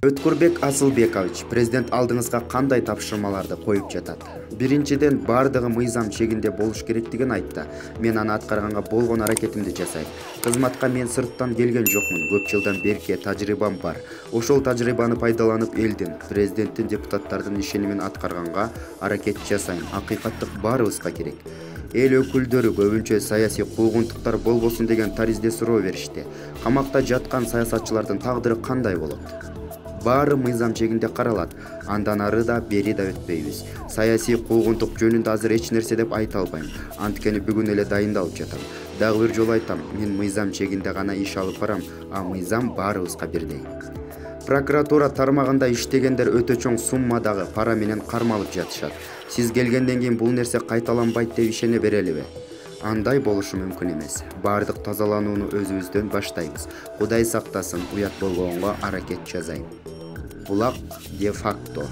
Өткүрбек Асылбекович, президент алдыңызга кандай тапшырмаларды коюп жатат? Биринчиден, бардыгы мыйзам чегинде болуш керектигин айтты. Мен аны аткарганга болгон аракетимди жасайм. Кызматка мен сырттан келген жокмун. Көп жылдан берки тажрыйбам бар. Ошол тажрыйбаны пайдаланып элдин, президенттин, депутаттардын ишенимин аткарганга аракет жасайм. Акыйкаттык баарыбызга керек. Эл өкүлдөрү көбүнчө саясий куугунтуктар болбосун деген таризде суроо беришти. Камакта жаткан саясатчылардын тагдыры кандай болот? Баары мыйзам чегинде каралат. Андан ары да бери да өтпөйбүз. Саясий куугунтук жөнүндө азыр эч нерсе деп айта албайм. Анткени бүгүн эле дайындалып жатам. Дагы бир жолу айтам, мен мыйзам чегинде гана иш алып барам, а мыйзам баарыбызга бирдей. Прокуратура тармагында иштегендер өтө чоң суммадагы пара менен кармалып жатышат. Сиз келгенден кийин бул нерсе кайталанбайт деп ишене берелиби? Андай болушу мүмкүн эмес. Бардык тазаланууну өзүбүздөн баштайбыз. Кудай сактасын, уят болбогонго аракет жасайм. Булак де факто.